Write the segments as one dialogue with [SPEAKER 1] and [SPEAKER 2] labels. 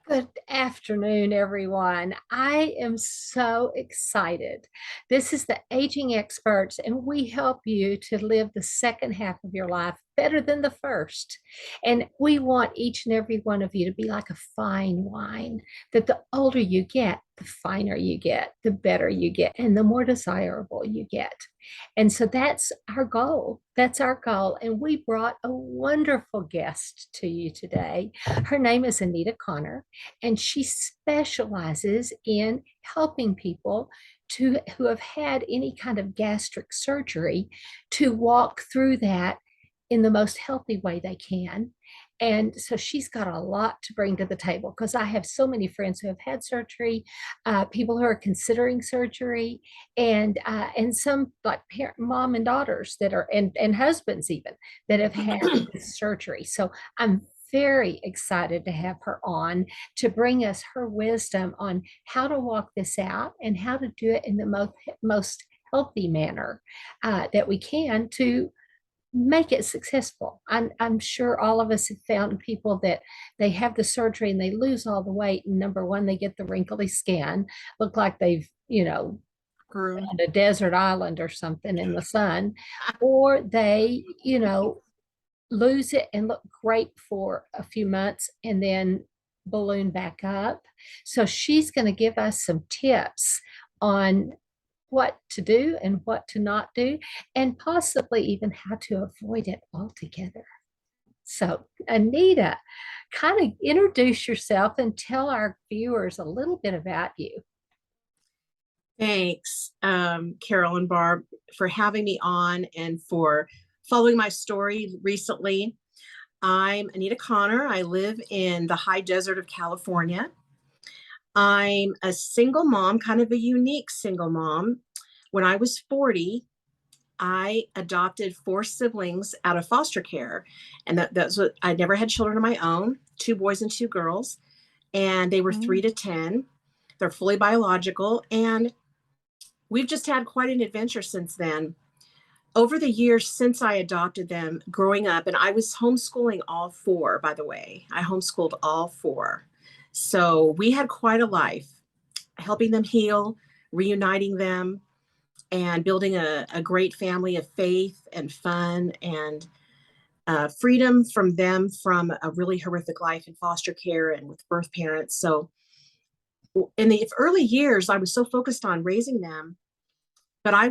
[SPEAKER 1] Good afternoon, everyone. I am so excited. This is the Aging Experts, and we help you to live the second half of your life better than the first. And we want each and every one of you to be like a fine wine, that the older you get, the finer you get, the better you get, and the more desirable you get. And so that's our goal. That's our goal. And we brought a wonderful guest to you today. Her name is Anita Conner, and she specializes in helping people who have had any kind of gastric surgery to walk through that in the most healthy way they can. And so she's got a lot to bring to the table because I have so many friends who have had surgery, people who are considering surgery, and some like mom and daughters that are and husbands even that have had this surgery. So I'm very excited to have her on to bring us her wisdom on how to walk this out and how to do it in the most healthy manner that we can to make it successful. I'm sure all of us have found people that they have the surgery and they lose all the weight. And number one, they get the wrinkly skin, look like they've, found a desert island or something in the sun, or they, lose it and look great for a few months and then balloon back up. So she's going to give us some tips on what to do and what to not do, and possibly even how to avoid it altogether. So, Anita, kind of introduce yourself and tell our viewers a little bit about you.
[SPEAKER 2] Thanks, Carol and Barb, for having me on and for following my story recently. I'm Anita Conner. I live in the high desert of California. I'm a single mom, kind of a unique single mom. When I was 40, I adopted 4 siblings out of foster care. And that's what I never had children of my own, 2 boys and 2 girls. And they were 3 to 10. They're fully biological. And we've just had quite an adventure since then. Over the years since I adopted them growing up, and I was homeschooling all 4, by the way, I homeschooled all 4. So we had quite a life, helping them heal, reuniting them, and building a great family of faith and fun and freedom from them from a really horrific life in foster care and with birth parents. So in the early years, I was so focused on raising them, but I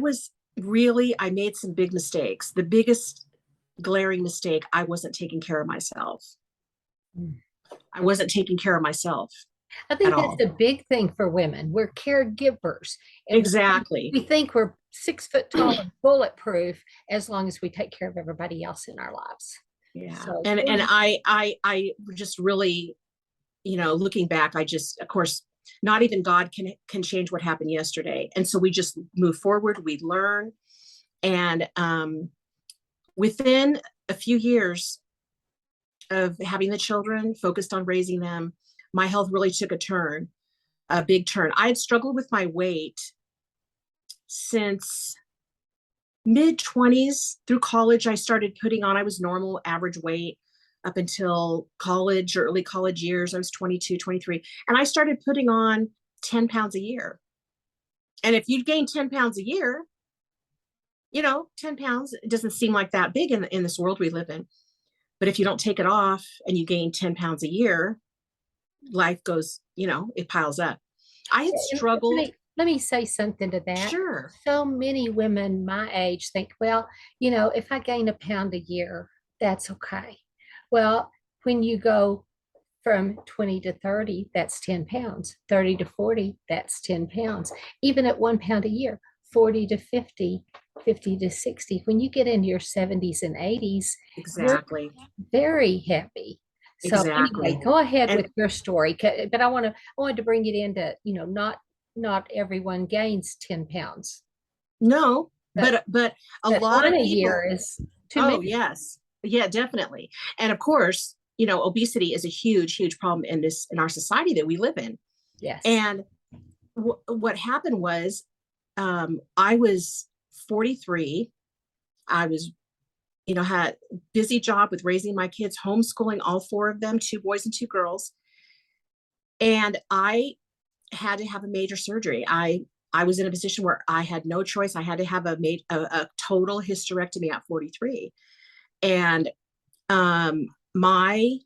[SPEAKER 2] made some big mistakes. The biggest glaring mistake, I wasn't taking care of myself. I wasn't taking care of myself.
[SPEAKER 1] I think that's a big thing for women. We're caregivers.
[SPEAKER 2] Exactly.
[SPEAKER 1] We think we're 6 foot tall and bulletproof as long as we take care of everybody else in our lives.
[SPEAKER 2] Yeah. So, and I just really, looking back, of course, not even God can change what happened yesterday. And so we just move forward, we learn. And within a few years of having the children, focused on raising them, my health really took a big turn. I had struggled with my weight since mid-20s. Through college, I started putting on, I was normal, average weight up until college or early college years. I was 22, 23. And I started putting on 10 pounds a year. And if you gain 10 pounds a year, 10 pounds, it doesn't seem like that big in this world we live in. But if you don't take it off and you gain 10 pounds a year, life goes, it piles up. I had struggled.
[SPEAKER 1] Let me say something to that.
[SPEAKER 2] Sure.
[SPEAKER 1] So many women my age think, well, if I gain a pound a year, that's okay. Well, when you go from 20 to 30, that's 10 pounds. 30 to 40, that's 10 pounds. Even at 1 pound a year, 40 to 50, 50 to 60. When you get into your 70s and 80s,
[SPEAKER 2] exactly,
[SPEAKER 1] very heavy. So
[SPEAKER 2] exactly.
[SPEAKER 1] Anyway, go ahead with your story. But I wanted to bring it into, not everyone gains 10 pounds.
[SPEAKER 2] No, but a lot of people,
[SPEAKER 1] a year is too many.
[SPEAKER 2] Yes. Yeah, definitely. And of course, obesity is a huge problem in our society that we live in.
[SPEAKER 1] Yes.
[SPEAKER 2] And what happened was, I was 43. I was, had a busy job with raising my kids, homeschooling all 4 of them, 2 boys and 2 girls. And I had to have a major surgery. I was in a position where I had no choice. I had to have a total hysterectomy at 43. And my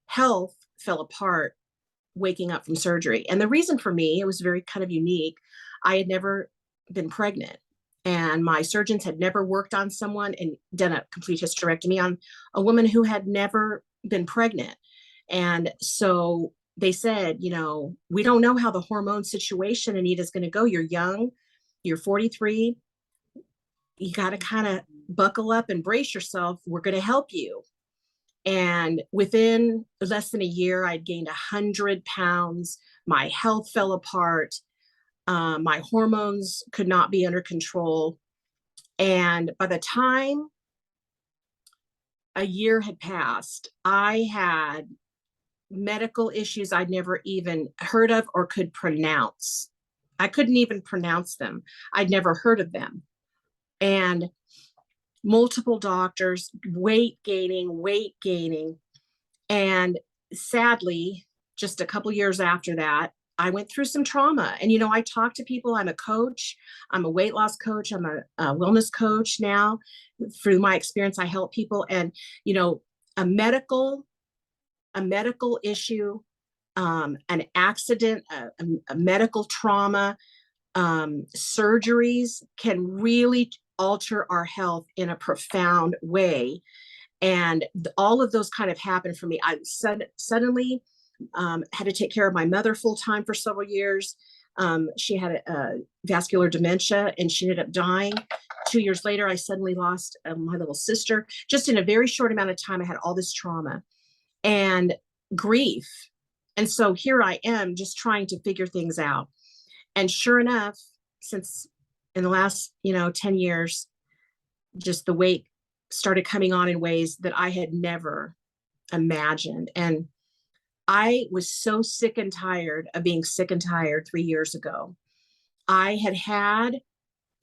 [SPEAKER 2] health fell apart waking up from surgery. And the reason for me, it was very kind of unique. I had never been pregnant, and my surgeons had never worked on someone and done a complete hysterectomy on a woman who had never been pregnant. And so they said, we don't know how the hormone situation, Anita, is going to go. You're young, you're 43. You got to kind of buckle up and brace yourself. We're going to help you. And within less than a year, I'd gained 100 pounds. My health fell apart. My hormones could not be under control. And by the time a year had passed, I had medical issues I'd never even heard of or could pronounce. I couldn't even pronounce them. I'd never heard of them. And multiple doctors, weight gaining. And sadly, just a couple years after that, I went through some trauma. And, I talk to people. I'm a coach. I'm a weight loss coach. I'm a wellness coach now. Through my experience, I help people. And, a medical issue, an accident, a medical trauma, surgeries can really alter our health in a profound way. And all of those kind of happened for me. I suddenly had to take care of my mother full time for several years. She had a vascular dementia and she ended up dying. 2 years later, I suddenly lost my little sister. Just in a very short amount of time, I had all this trauma and grief. And so here I am just trying to figure things out. And sure enough, since in the last, 10 years, just the weight started coming on in ways that I had never imagined. And I was so sick and tired of being sick and tired 3 years ago. I had,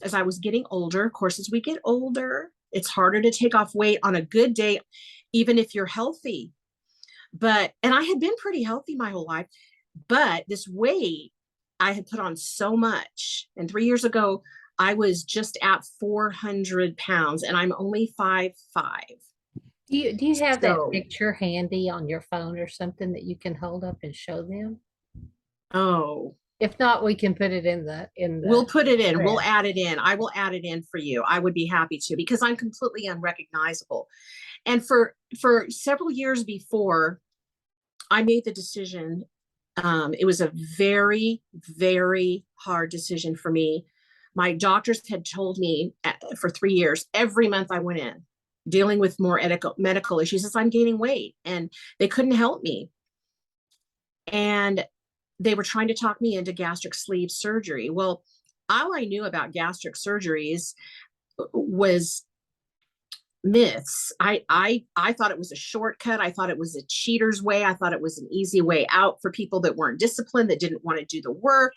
[SPEAKER 2] as I was getting older, of course, as we get older, it's harder to take off weight on a good day, even if you're healthy. And I had been pretty healthy my whole life, but this weight, I had put on so much. And 3 years ago, I was just at 400 pounds and I'm only 5'5".
[SPEAKER 1] Do you have that
[SPEAKER 2] So,
[SPEAKER 1] picture handy on your phone or something that you can hold up and show them?
[SPEAKER 2] oh,
[SPEAKER 1] If not, we can put it in
[SPEAKER 2] we'll
[SPEAKER 1] the
[SPEAKER 2] put it in. We'll
[SPEAKER 1] thread.
[SPEAKER 2] add it in. I will add it in for you. I would be happy to because I'm completely unrecognizable. And for several years before I made the decision, it was a very, very hard decision for me. My doctors had told me for 3 years, every month I went in dealing with more medical issues as I'm gaining weight, and they couldn't help me. And they were trying to talk me into gastric sleeve surgery. Well, all I knew about gastric surgeries was myths. I thought it was a shortcut. I thought it was a cheater's way. I thought it was an easy way out for people that weren't disciplined, that didn't want to do the work,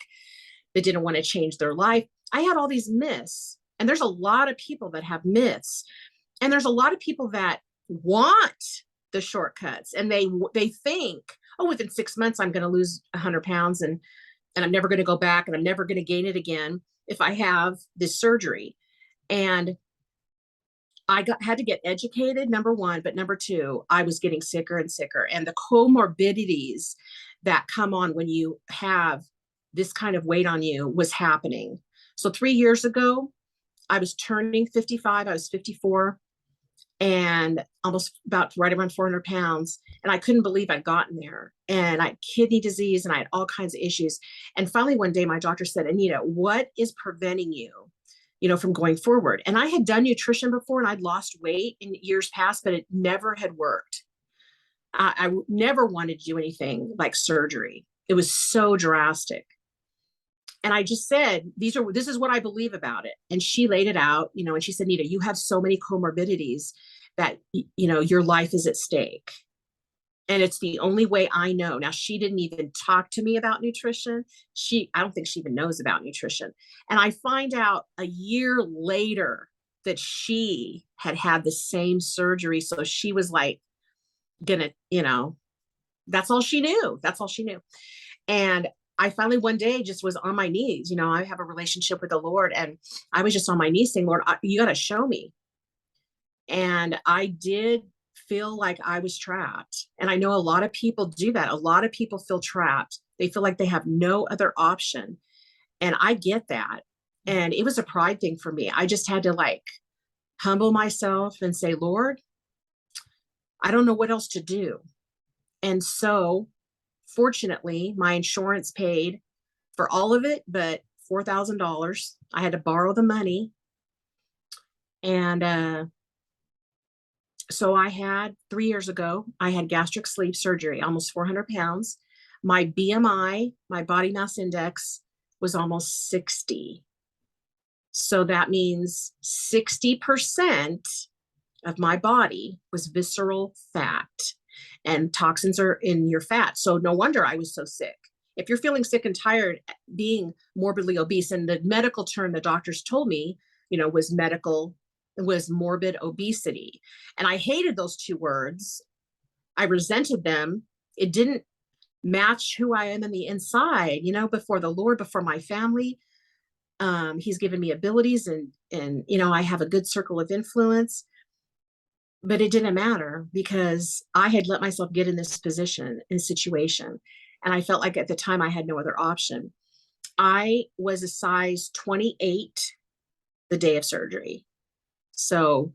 [SPEAKER 2] that didn't want to change their life. I had all these myths. And there's a lot of people that have myths. And there's a lot of people that want the shortcuts and they think, oh, within 6 months, I'm going to lose 100 pounds and I'm never going to go back and I'm never going to gain it again if I have this surgery. And I had to get educated, number one, but number two, I was getting sicker and sicker. And the comorbidities that come on when you have this kind of weight on you was happening. So 3 years ago, I was turning 55. I was 54 and almost about right around 400 pounds. And I couldn't believe I'd gotten there. And I had kidney disease and I had all kinds of issues. And finally, one day, my doctor said, Anita, what is preventing you, from going forward? And I had done nutrition before and I'd lost weight in years past, but it never had worked. I never wanted to do anything like surgery. It was so drastic. And I just said, this is what I believe about it. And she laid it out, and she said, Nita, you have so many comorbidities that, your life is at stake. And it's the only way I know. Now, she didn't even talk to me about nutrition. I don't think she even knows about nutrition. And I find out a year later that she had the same surgery. So she was like, gonna, that's all she knew. That's all she knew. And I finally one day just was on my knees. I have a relationship with the Lord, and I was just on my knees saying, Lord, you got to show me. And I did feel like I was trapped. And I know a lot of people do that. A lot of people feel trapped. They feel like they have no other option. And I get that. And it was a pride thing for me. I just had to humble myself and say, Lord, I don't know what else to do. And so fortunately, my insurance paid for all of it, but $4,000. I had to borrow the money. And so I had 3 years ago, I had gastric sleeve surgery, almost 400 pounds. My BMI, my body mass index, was almost 60. So that means 60% of my body was visceral fat, and toxins are in your fat. So no wonder I was so sick. If you're feeling sick and tired being morbidly obese, and the medical term the doctors told me, was morbid obesity. And I hated those two words. I resented them. It didn't match who I am in the inside, before the Lord, before my family. He's given me abilities, and I have a good circle of influence, but it didn't matter because I had let myself get in this position and situation. And I felt like at the time I had no other option. I was a size 28 the day of surgery. So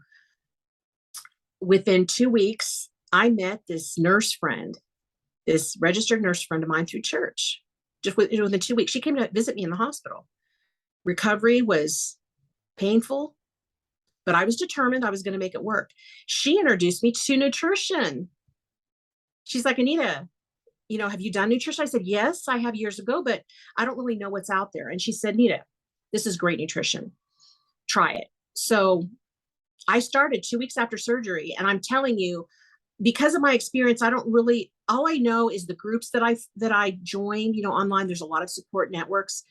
[SPEAKER 2] within 2 weeks, I met this nurse friend, this registered nurse friend of mine through church. Just within 2 weeks, she came to visit me in the hospital. Recovery was painful, but I was determined I was going to make it work. She introduced me to nutrition. She's like, Anita, have you done nutrition? I said, yes, I have years ago, but I don't really know what's out there. And she said, Anita, this is great nutrition. Try it. So I started 2 weeks after surgery. And I'm telling you, because of my experience, all I know is the groups that I joined, online. There's a lot of support networks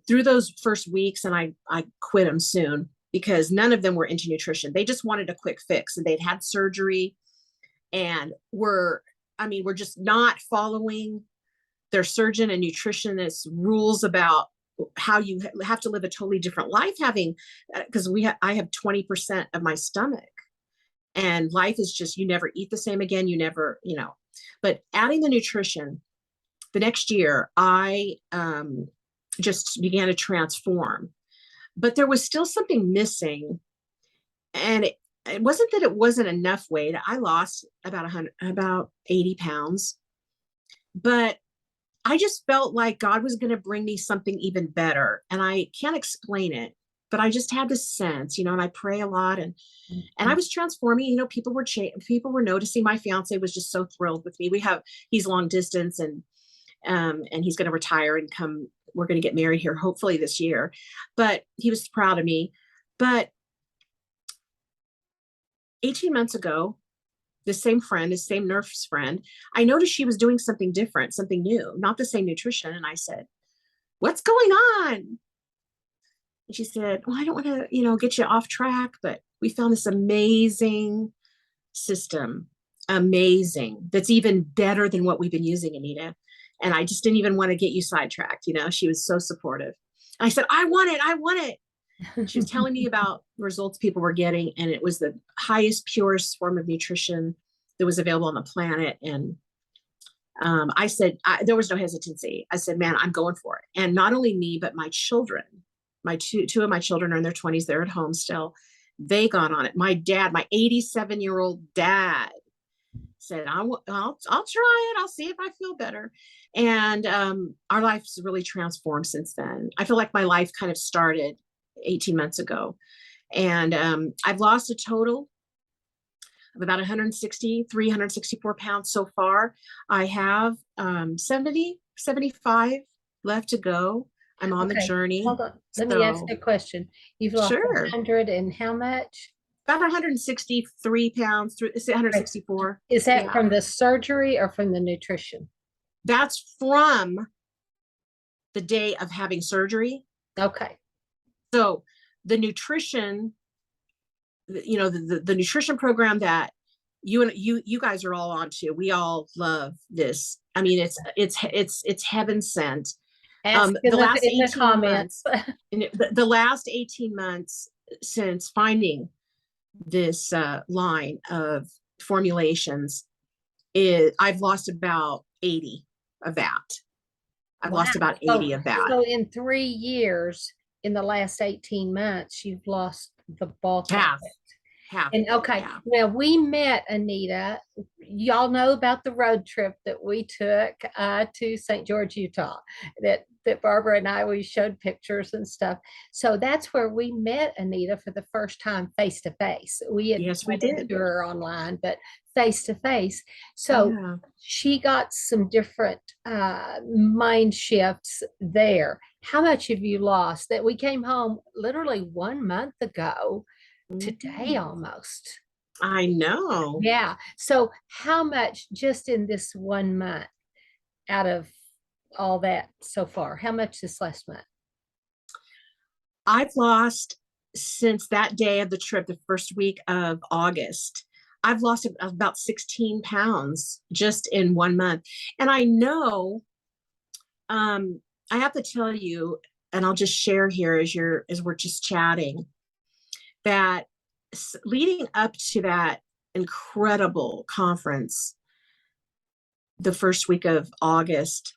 [SPEAKER 2] through those first weeks. And I quit them soon because none of them were into nutrition. They just wanted a quick fix, and they'd had surgery and we're just not following their surgeon and nutritionist rules about how you have to live a totally different life, because I have 20% of my stomach, and life is just, you never eat the same again. You never, but adding the nutrition, the next year, I just began to transform, but there was still something missing. And it wasn't that it wasn't enough weight. I lost about 80 pounds, but I just felt like God was going to bring me something even better. And I can't explain it, but I just had this sense, and I pray a lot, and I was transforming. People were noticing. My fiance was just so thrilled with me. He's long distance, and he's going to retire and come. We're going to get married here, hopefully this year, but he was proud of me. But 18 months ago, this same nurse friend, I noticed she was doing something different, something new, not the same nutrition. And I said, what's going on? And she said, well, I don't want to, get you off track, but we found this amazing system, that's even better than what we've been using, Anita. And I just didn't even want to get you sidetracked. She was so supportive. And I said, I want it. She was telling me about results people were getting, and it was the highest, purest form of nutrition that was available on the planet. And I said, there was no hesitancy. I said, man, I'm going for it. And not only me, but my children, my two of my children are in their 20s. They're at home still. They got on it. My dad, my 87-year-old dad, said, I'll try it. I'll see if I feel better. And our life's really transformed since then. I feel like my life kind of started 18 months ago. And I've lost a total of about 164 pounds so far. I have 75 left to go. I'm on the journey.
[SPEAKER 1] Hold on. Let me ask you a question. You've lost
[SPEAKER 2] Sure.
[SPEAKER 1] 100 and how much?
[SPEAKER 2] About 163 pounds, 164.
[SPEAKER 1] Is that from the surgery or from the nutrition?
[SPEAKER 2] That's from the day of having surgery.
[SPEAKER 1] Okay.
[SPEAKER 2] So the nutrition, the nutrition program that you guys are all on to. We all love this. I mean, it's heaven sent.
[SPEAKER 1] Ask
[SPEAKER 2] The last
[SPEAKER 1] in the
[SPEAKER 2] 18
[SPEAKER 1] comments.
[SPEAKER 2] months, the last 18 months since finding this line of formulations, I've lost about 80 of that. I've
[SPEAKER 1] Wow.
[SPEAKER 2] lost about
[SPEAKER 1] So,
[SPEAKER 2] 80 of that.
[SPEAKER 1] so in 3 years, in the last 18 months, you've lost the bulk of
[SPEAKER 2] Half,
[SPEAKER 1] it.
[SPEAKER 2] half
[SPEAKER 1] And
[SPEAKER 2] of it,
[SPEAKER 1] okay,
[SPEAKER 2] yeah.
[SPEAKER 1] now we met Anita. Y'all know about the road trip that we took to St. George, Utah. That Barbara and we showed pictures and stuff. So that's where we met Anita for the first time face to face. We had
[SPEAKER 2] Yes, we
[SPEAKER 1] run
[SPEAKER 2] did.
[SPEAKER 1] into her online, but face to face. So
[SPEAKER 2] Yeah.
[SPEAKER 1] she got some different mind shifts there. How much have you lost? That we came home literally 1 month ago today
[SPEAKER 2] Mhm.
[SPEAKER 1] almost.
[SPEAKER 2] I know.
[SPEAKER 1] Yeah. So how much just in this 1 month out of all that so far? How much this last month?
[SPEAKER 2] I've lost since that day of the trip, the first week of August. I've lost about 16 pounds just in 1 month. And I know, I have to tell you, and I'll just share here as we're just chatting, that leading up to that incredible conference, the first week of August,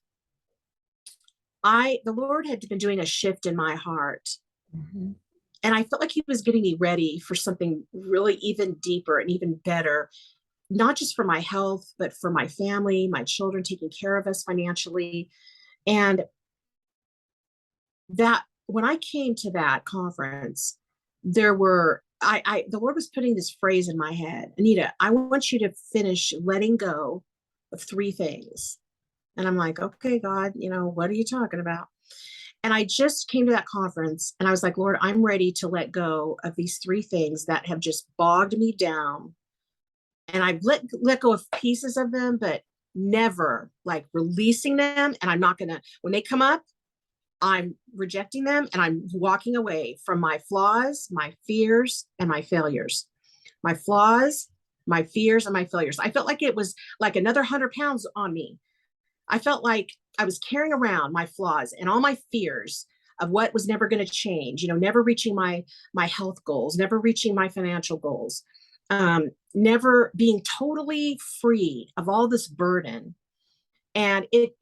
[SPEAKER 2] the Lord had been doing a shift in my heart.
[SPEAKER 1] Mhm.
[SPEAKER 2] And I felt like he was getting me ready for something really even deeper and even better, not just for my health, but for my family, my children, taking care of us financially. And that when I came to that conference, there were, the Lord was putting this phrase in my head: Anita, I want you to finish letting go of 3 things. And I'm like, okay, God, what are you talking about? And I just came to that conference and I was like, Lord, I'm ready to let go of these 3 things that have just bogged me down. And I've let go of pieces of them, but never like releasing them. And I'm not gonna, when they come up, I'm rejecting them and I'm walking away from my flaws, my fears, and my failures. My flaws, my fears, and my failures. I felt like it was like another 100 pounds on me. I felt like I was carrying around my flaws and all my fears of what was never going to change, never reaching my health goals, never reaching my financial goals, never being totally free of all this burden. And it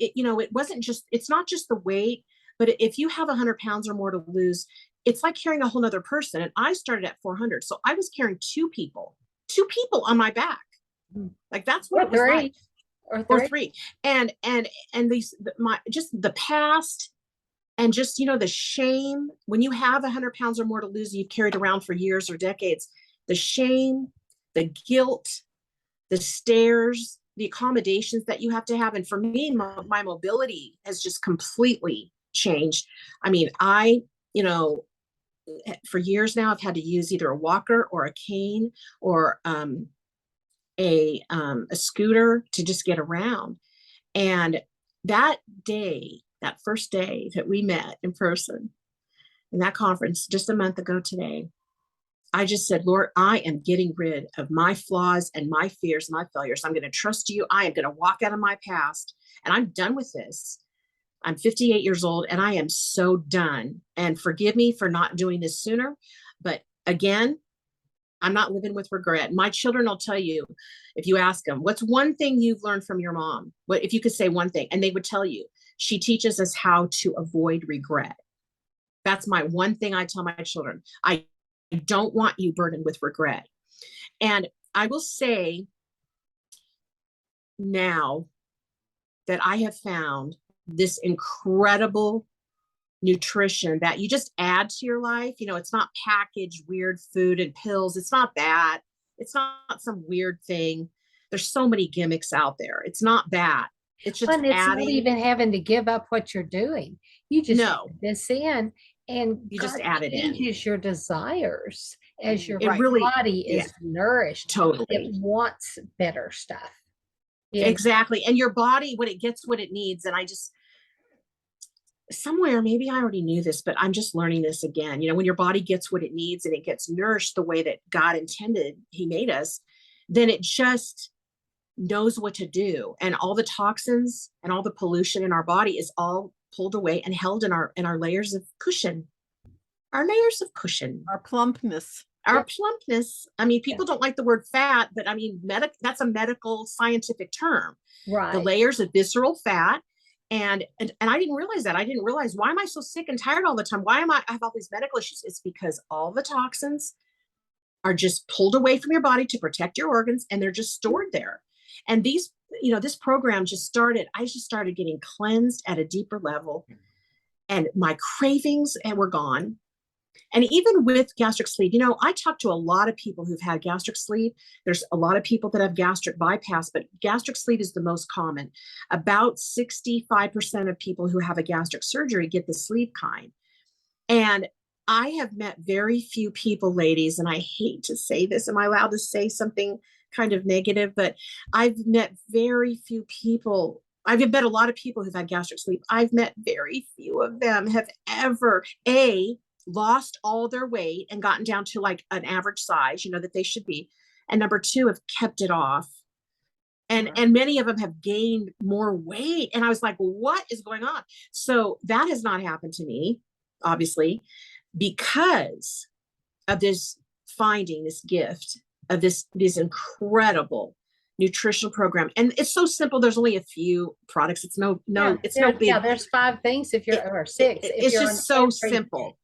[SPEAKER 2] wasn't just, it's not just the weight, but if you have 100 pounds or more to lose, it's like carrying a whole nother person. And I started at 400. So I was carrying two people on my back. Like that's what
[SPEAKER 1] Or
[SPEAKER 2] it was like.
[SPEAKER 1] three. Or
[SPEAKER 2] Or
[SPEAKER 1] three.
[SPEAKER 2] 3. And these, just the past, and just the shame when you have 100 pounds or more to lose, you've carried around for years or decades. The shame, the guilt, the stares, the accommodations that you have to have. And for me, my mobility has just completely changed. I mean, for years now, I've had to use either a walker or a cane or a scooter to just get around. And that day, that first day that we met in person in that conference just a month ago today, I just said, Lord, I am getting rid of my flaws and my fears and my failures. I'm going to trust you. I am going to walk out of my past and I'm done with this. I'm 58 years old and I am so done. And forgive me for not doing this sooner. But again, I'm not living with regret. My children will tell you, if you ask them, what's one thing you've learned from your mom? What if you could say one thing? And they would tell you, she teaches us how to avoid regret. That's my one thing I tell my children. I don't want you burdened with regret. And I will say now that I have found this incredible nutrition that you just add to your life. It's not packaged weird food and pills. It's not that. It's not some weird thing. There's so many gimmicks out there. It's not that. It's just
[SPEAKER 1] And it's not
[SPEAKER 2] adding.
[SPEAKER 1] even having to give up what you're doing. You just
[SPEAKER 2] No,
[SPEAKER 1] add this in, and
[SPEAKER 2] you just
[SPEAKER 1] God
[SPEAKER 2] add it in.
[SPEAKER 1] changes your desires as your
[SPEAKER 2] It
[SPEAKER 1] right
[SPEAKER 2] really,
[SPEAKER 1] body
[SPEAKER 2] yeah,
[SPEAKER 1] is nourished. It
[SPEAKER 2] totally.
[SPEAKER 1] wants better stuff. And
[SPEAKER 2] Exactly. And your body, when it gets what it needs, and somewhere, maybe I already knew this, but I'm just learning this again. When your body gets what it needs and it gets nourished the way that God intended, he made us, then it just knows what to do. And all the toxins and all the pollution in our body is all pulled away and held in our layers of cushion. Our layers of cushion.
[SPEAKER 3] Our plumpness.
[SPEAKER 2] Our plumpness. I mean, people don't like the word fat, but I mean, that's a medical scientific term.
[SPEAKER 1] Right.
[SPEAKER 2] The layers of visceral fat. And I didn't realize that. I didn't realize, why am I so sick and tired all the time? Why am I have all these medical issues? It's because all the toxins are just pulled away from your body to protect your organs, and they're just stored there. And these, this program just started, I just started getting cleansed at a deeper level, and my cravings were gone. And even with gastric sleeve, I talk to a lot of people who've had gastric sleeve. There's a lot of people that have gastric bypass, but gastric sleeve is the most common. About 65% of people who have a gastric surgery get the sleeve kind. And I have met very few people, ladies, and I hate to say this. Am I allowed to say something kind of negative? But I've met very few people. I've met a lot of people who've had gastric sleeve. I've met very few of them have ever, lost all their weight and gotten down to like an average size, that they should be. And number two, have kept it off. And many of them have gained more weight. And I was like, what is going on? So that has not happened to me, obviously, because of this gift of this incredible nutritional program. And it's so simple. There's only a few products. It's no big.
[SPEAKER 1] Yeah, there's 5 things or 6.
[SPEAKER 2] It's just so simple.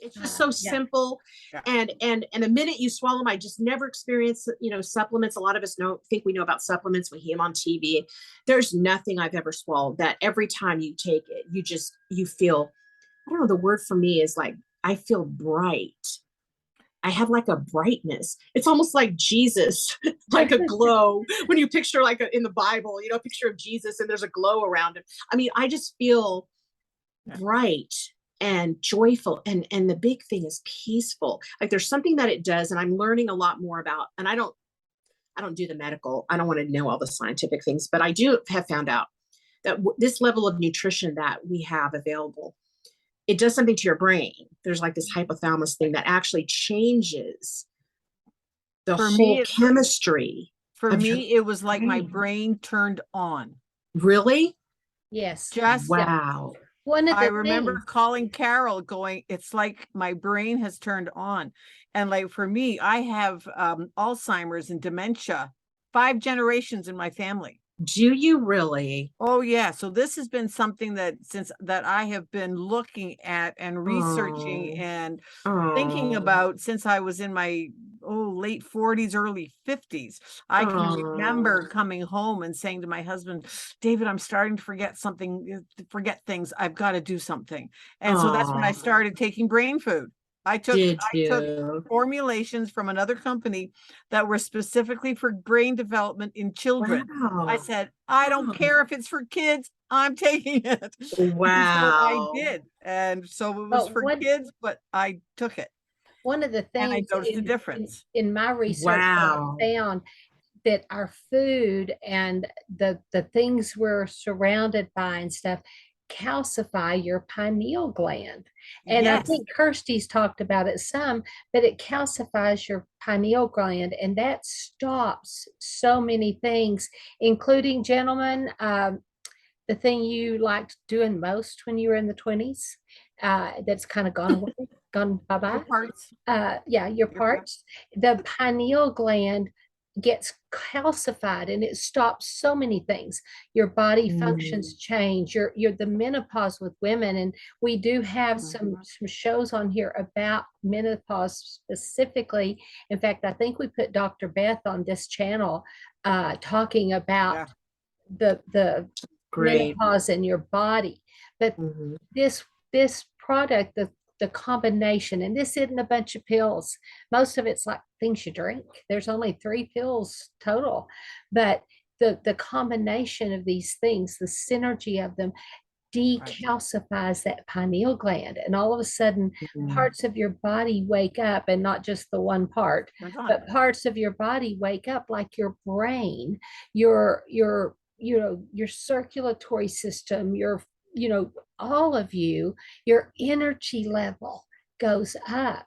[SPEAKER 2] It's just so simple. Yeah. And the minute you swallow them, I just never experienced, supplements. A lot of us think we know about supplements. We hear them on TV. There's nothing I've ever swallowed that every time you take it, you feel, I don't know, the word for me is like, I feel bright. I have like a brightness. It's almost like Jesus, like a glow. When you picture like in the Bible, a picture of Jesus and there's a glow around him. I mean, I just feel bright and joyful. And the big thing is peaceful. Like there's something that it does. And I'm learning a lot more about, and I don't do the medical. I don't want to know all the scientific things, but I do have found out that this level of nutrition that we have available, it does something to your brain. There's like this hypothalamus thing that actually changes the whole chemistry.
[SPEAKER 3] For me, it was like my brain turned on.
[SPEAKER 2] Really?
[SPEAKER 1] Yes.
[SPEAKER 3] Just
[SPEAKER 2] wow.
[SPEAKER 3] I remember calling Carol going, it's like my brain has turned on. And like for me, I have Alzheimer's and dementia, 5 generations in my family.
[SPEAKER 2] Do you really?
[SPEAKER 3] Oh, yeah. So this has been something that I have been looking at and researching and thinking about since I was in my late 40s, early 50s. I can remember coming home and saying to my husband, David, I'm starting to forget things. I've got to do something. And so that's when I started taking brain food. I took formulations from another company that were specifically for brain development in children. Wow. I said, I don't care if it's for kids, I'm taking it.
[SPEAKER 2] Wow.
[SPEAKER 3] So I did. And so it was for kids, but I took it.
[SPEAKER 1] One of the things,
[SPEAKER 3] and I noticed the difference.
[SPEAKER 1] In my research, I found that our food and the things we're surrounded by and stuff calcify your pineal gland. And I think Kirsty's talked about it some, but it calcifies your pineal gland, and that stops so many things, including, gentlemen, the thing you liked doing most when you were in the 20s, that's kind of gone away, gone bye-bye.
[SPEAKER 3] Your parts.
[SPEAKER 1] Your parts. The pineal gland gets calcified, and it stops so many things. Your body functions change. You're the menopause with women, and we do have some shows on here about menopause specifically. In fact, I think we put Dr. Beth on this channel talking about the menopause in your body. But this product, the combination, and this isn't a bunch of pills. Most of it's like things you drink. There's only 3 pills total, but the combination of these things, the synergy of them, decalcifies that pineal gland, and all of a sudden parts of your body wake up, and not just the one part, but parts of your body wake up, like your brain, your circulatory system, all of you, your energy level goes up.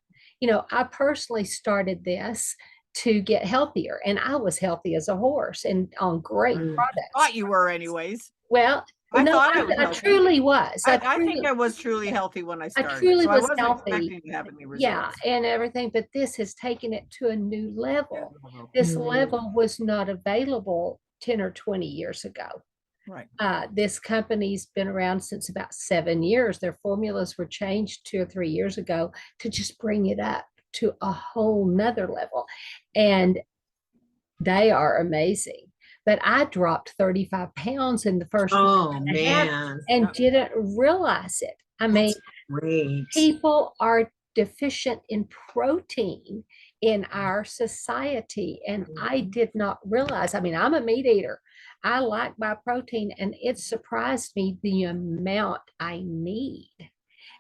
[SPEAKER 1] I personally started this to get healthier. And I was healthy as a horse and on great products.
[SPEAKER 3] Thought you were anyways.
[SPEAKER 1] Well,
[SPEAKER 3] I
[SPEAKER 1] no,
[SPEAKER 3] thought I was
[SPEAKER 1] I
[SPEAKER 3] healthy.
[SPEAKER 1] truly was.
[SPEAKER 3] I think I was truly healthy when I
[SPEAKER 1] I
[SPEAKER 3] started.
[SPEAKER 1] truly
[SPEAKER 3] So I
[SPEAKER 1] was
[SPEAKER 3] wasn't
[SPEAKER 1] healthy.
[SPEAKER 3] expecting to have any
[SPEAKER 1] Yeah,
[SPEAKER 3] results.
[SPEAKER 1] and everything, but this has taken it to a new level. This level was not available 10 or 20 years ago.
[SPEAKER 3] Right.
[SPEAKER 1] This company's been around since about 7 years. Their formulas were changed 2 or 3 years ago to just bring it up to a whole nother level. And they are amazing. But I dropped 35 pounds in the first month and a half and didn't realize it. I mean,
[SPEAKER 2] great.
[SPEAKER 1] People are deficient in protein in our society, and I did not realize. I mean, I'm a meat eater. I like my protein, and it surprised me the amount I need.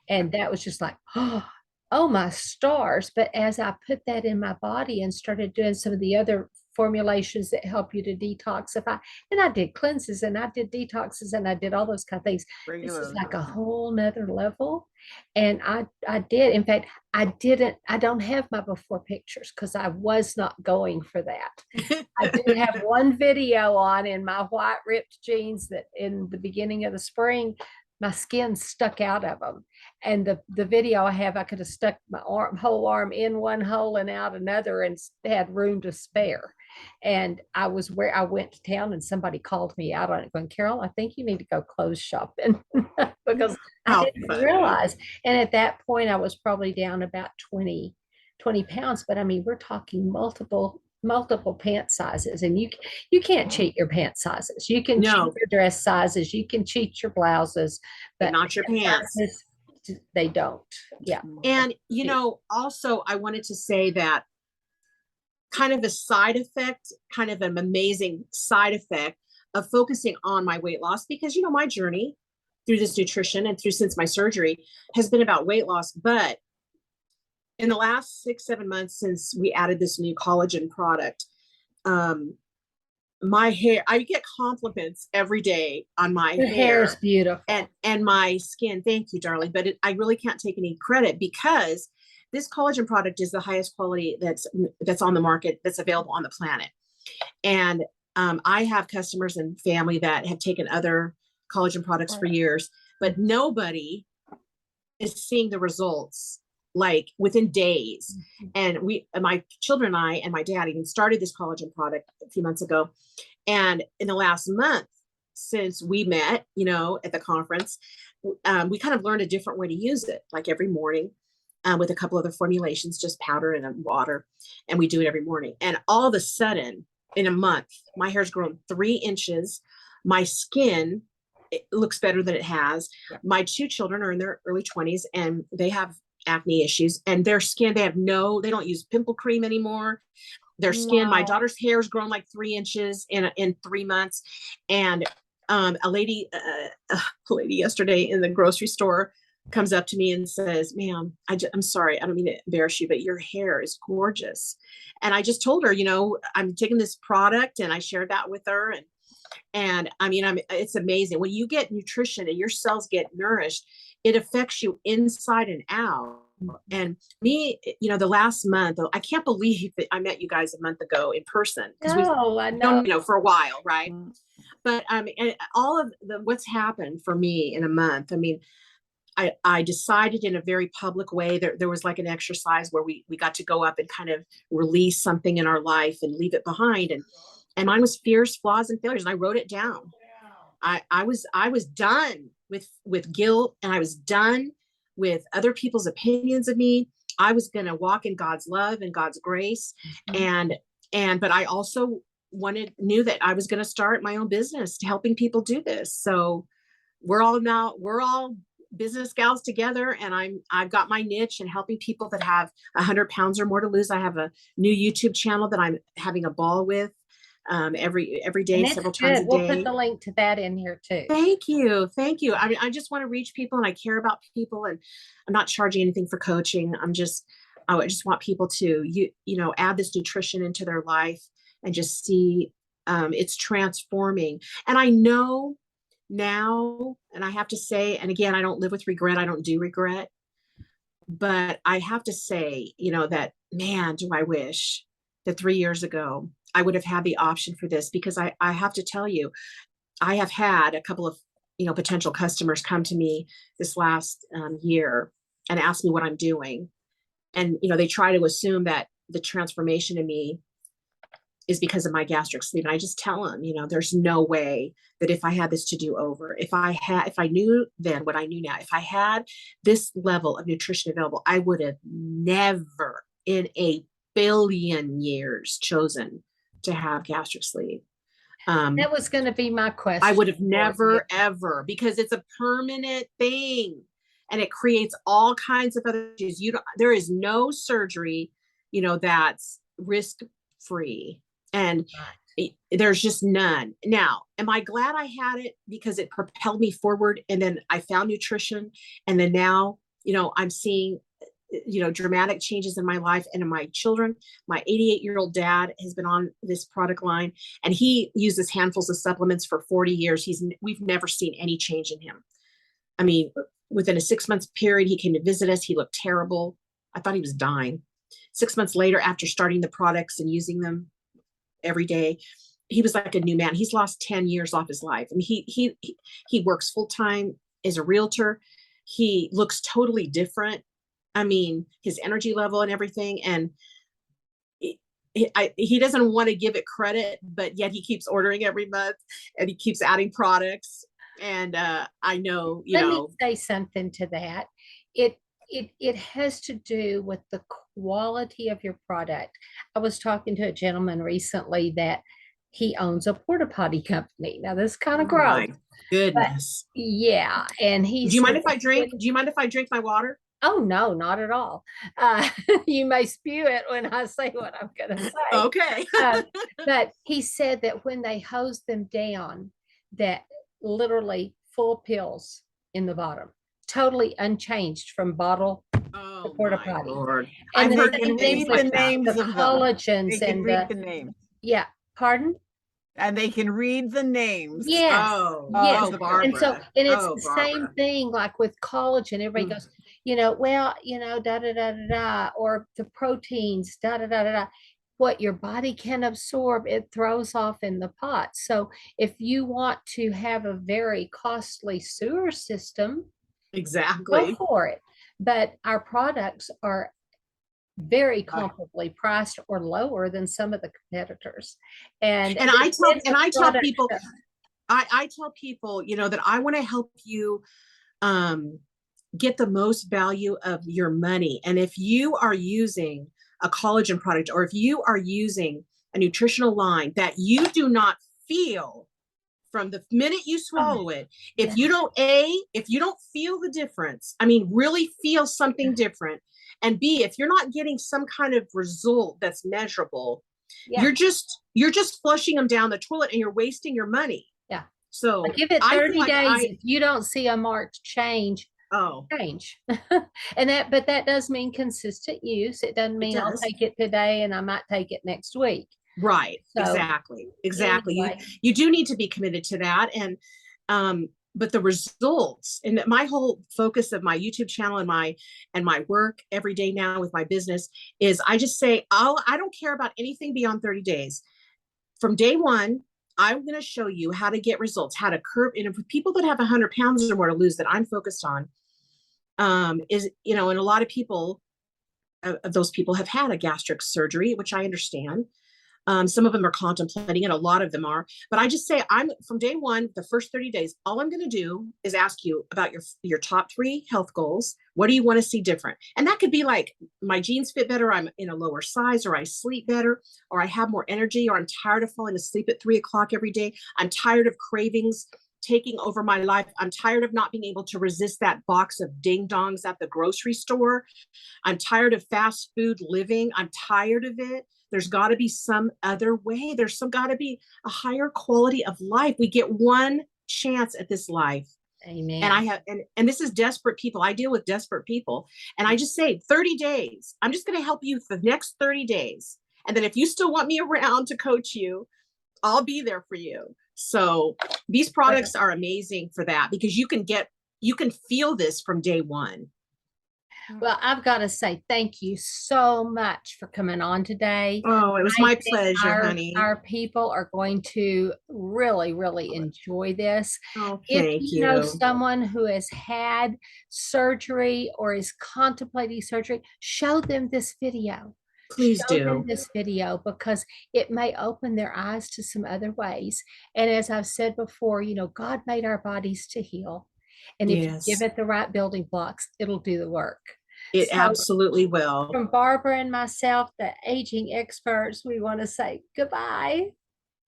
[SPEAKER 1] And that was just like, oh my stars. But as I put that in my body and started doing some of the other formulations that help you to detoxify, and I did cleanses and I did detoxes and I did all those kind of things. This is like a whole nother level. And I did. In fact, I don't have my before pictures because I was not going for that. I do have one video on in my white ripped jeans that in the beginning of the spring, my skin stuck out of them. And the video I have, I could have stuck my whole arm in one hole and out another and had room to spare. And I went to town and somebody called me out on it going, Carol, I think you need to go clothes shopping because I didn't realize. And at that point, I was probably down about 20 pounds. But I mean, we're talking multiple pant sizes, and you can't cheat your pant sizes. You can cheat your dress sizes, you can cheat your blouses, but
[SPEAKER 2] not your pants.
[SPEAKER 1] Sizes, they don't. Yeah.
[SPEAKER 2] And also I wanted to say that kind of a side effect, kind of an amazing side effect of focusing on my weight loss, because my journey through this nutrition and since my surgery has been about weight loss. But in the last 6-7 months since we added this new collagen product, my hair, I get compliments every day on my hair.
[SPEAKER 1] Hair is beautiful.
[SPEAKER 2] And my skin. Thank you, darling. But I really can't take any credit because this collagen product is the highest quality that's on the market, that's available on the planet. And I have customers and family that have taken other collagen products for years, but nobody is seeing the results like within days. And my children and I and my dad even started this collagen product a few months ago. And in the last month since we met, at the conference, we kind of learned a different way to use it, like every morning with a couple other formulations, just powder and water. And we do it every morning. And all of a sudden in a month, my hair's grown 3 inches. My skin, it looks better than it has. My 2 children are in their early 20s and they have acne issues, and their skin, they don't use pimple cream anymore. Their skin, my daughter's hair has grown like 3 inches in 3 months. And a lady yesterday in the grocery store comes up to me and says, ma'am, I'm sorry, I don't mean to embarrass you, but your hair is gorgeous. And I just told her, I'm taking this product, and I shared that with her. And I mean, it's amazing when you get nutrition and your cells get nourished, it affects you inside and out. And me, the last month, I can't believe that I met you guys a month ago in person.
[SPEAKER 1] I know.
[SPEAKER 2] For a while, right? But and all of what's happened for me in a month. I mean, I decided in a very public way. There was like an exercise where we got to go up and kind of release something in our life and leave it behind. And mine was fears, flaws, and failures. And I wrote it down. I was done with guilt, and I was done with other people's opinions of me. I was going to walk in God's love and God's grace. But I also knew that I was going to start my own business to helping people do this. So we're all business gals together, and I've got my niche in helping people that have 100 pounds or more to lose. I have a new YouTube channel that I'm having a ball with every day, several times a day.
[SPEAKER 1] We'll put the link to that in here too.
[SPEAKER 2] Thank you. I mean, I just want to reach people, and I care about people, and I'm not charging anything for coaching. I just want people to, add this nutrition into their life and just see it's transforming. And I know now, and I have to say, and again, I don't live with regret. I don't do regret, but I have to say, that, man, do I wish that 3 years ago, I would have had the option for this, because I have to tell you, I have had a couple of, potential customers come to me this last year and ask me what I'm doing. And, they try to assume that the transformation in me is because of my gastric sleeve. And I just tell them, there's no way that if I had this to do over, if I knew then what I knew now, if I had this level of nutrition available, I would have never in a billion years chosen to have gastric sleeve.
[SPEAKER 1] That was going to be my question.
[SPEAKER 2] I would have never, ever, because it's a permanent thing and it creates all kinds of other issues. There is no surgery, that's risk-free. And there's just none. Now, am I glad I had it because it propelled me forward? And then I found nutrition. And then now, I'm seeing, dramatic changes in my life and in my children. My 88-year-old dad has been on this product line, and he uses handfuls of supplements for 40 years. We've never seen any change in him. I mean, within a 6-month period, he came to visit us. He looked terrible. I thought he was dying. 6 months later, after starting the products and using them every day, he was like a new man. He's lost 10 years off his life. I mean, he works full-time as a realtor. He looks totally different. I mean, his energy level and everything. And he doesn't want to give it credit, but yet he keeps ordering every month and he keeps adding products. And I know,
[SPEAKER 1] Let me say something to that. It has to do with the quality of your product. I was talking to a gentleman recently that he owns a porta potty company. Now, this is kind of gross.
[SPEAKER 2] My goodness.
[SPEAKER 1] Yeah. And he
[SPEAKER 2] Do you mind if I drink? Do you mind if I drink my water?
[SPEAKER 1] Oh, no, not at all. You may spew it when I say what I'm going to say.
[SPEAKER 2] Okay.
[SPEAKER 1] But he said that when they hose them down, that literally full pills in the bottom, totally unchanged from bottle to porta potty.
[SPEAKER 2] Lord.
[SPEAKER 1] And
[SPEAKER 2] I've heard
[SPEAKER 1] the
[SPEAKER 3] names of
[SPEAKER 1] the collagens
[SPEAKER 3] they can
[SPEAKER 1] and
[SPEAKER 3] read the names.
[SPEAKER 1] Yeah. Pardon?
[SPEAKER 3] And they can read the names.
[SPEAKER 1] Yes.
[SPEAKER 2] Yes.
[SPEAKER 1] And
[SPEAKER 2] Barbara.
[SPEAKER 1] so, and it's the
[SPEAKER 2] Barbara.
[SPEAKER 1] same thing like with collagen. Everybody goes, da da da da da, or the proteins, da da da da da. What your body can absorb, it throws off in the pot. So if you want to have a very costly sewer system,
[SPEAKER 2] exactly,
[SPEAKER 1] go for it. But our products are very comparably priced or lower than some of the competitors. And
[SPEAKER 2] I tell people, that I want to help you get the most value of your money. And if you are using a collagen product, or if you are using a nutritional line that you do not feel from the minute you swallow it, if you don't feel the difference, I mean, really feel something different, and B, if you're not getting some kind of result that's measurable, you're just flushing them down the toilet and you're wasting your money.
[SPEAKER 1] Yeah.
[SPEAKER 2] So
[SPEAKER 1] give it 30 days. If you don't see a marked change, change. But that does mean consistent use. It doesn't mean I'll take it today and I might take it next week.
[SPEAKER 2] Right. So, exactly. Anyway. You do need to be committed to that. And, but the results, and my whole focus of my YouTube channel and my work every day now with my business is I just say, I don't care about anything beyond 30 days. From day one, I'm going to show you how to get results, how to curb. And for people that have 100 pounds or more to lose that I'm focused on, and a lot of people, those people have had a gastric surgery, which I understand. Some of them are contemplating it. A lot of them are, but I just say from day one, the first 30 days, all I'm going to do is ask you about your top 3 health goals. What do you want to see different? And that could be like my jeans fit better, I'm in a lower size, or I sleep better, or I have more energy, or I'm tired of falling asleep at 3 o'clock every day. I'm tired of cravings taking over my life. I'm tired of not being able to resist that box of ding dongs at the grocery store. I'm tired of fast food living. I'm tired of it. There's got to be some other way. There's got to be a higher quality of life. We get one chance at this life.
[SPEAKER 1] Amen.
[SPEAKER 2] And and this is desperate people. I deal with desperate people. And I just say 30 days. I'm just going to help you for the next 30 days. And then if you still want me around to coach you, I'll be there for you. So these products are amazing for that, because you can feel this from day one.
[SPEAKER 1] Well, I've got to say thank you so much for coming on today.
[SPEAKER 2] Oh, it was
[SPEAKER 1] I
[SPEAKER 2] my
[SPEAKER 1] think
[SPEAKER 2] pleasure, honey.
[SPEAKER 1] our people are going to really, really enjoy this.
[SPEAKER 2] Oh,
[SPEAKER 1] If
[SPEAKER 2] thank
[SPEAKER 1] you know
[SPEAKER 2] you.
[SPEAKER 1] someone who has had surgery or is contemplating surgery, show them this video.
[SPEAKER 2] Please
[SPEAKER 1] Show them
[SPEAKER 2] do.
[SPEAKER 1] this video because it may open their eyes to some other ways. And as I've said before, God made our bodies to heal. And if you give
[SPEAKER 2] Yes,
[SPEAKER 1] it the right building blocks, it'll do the work.
[SPEAKER 2] it
[SPEAKER 1] So
[SPEAKER 2] absolutely will.
[SPEAKER 1] from Barbara and myself, the aging experts, we want to say goodbye.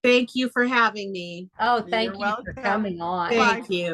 [SPEAKER 2] Thank you for having me.
[SPEAKER 1] Oh,
[SPEAKER 3] You're
[SPEAKER 1] thank you for
[SPEAKER 3] welcome.
[SPEAKER 1] coming on.
[SPEAKER 3] Bye.
[SPEAKER 2] Thank you.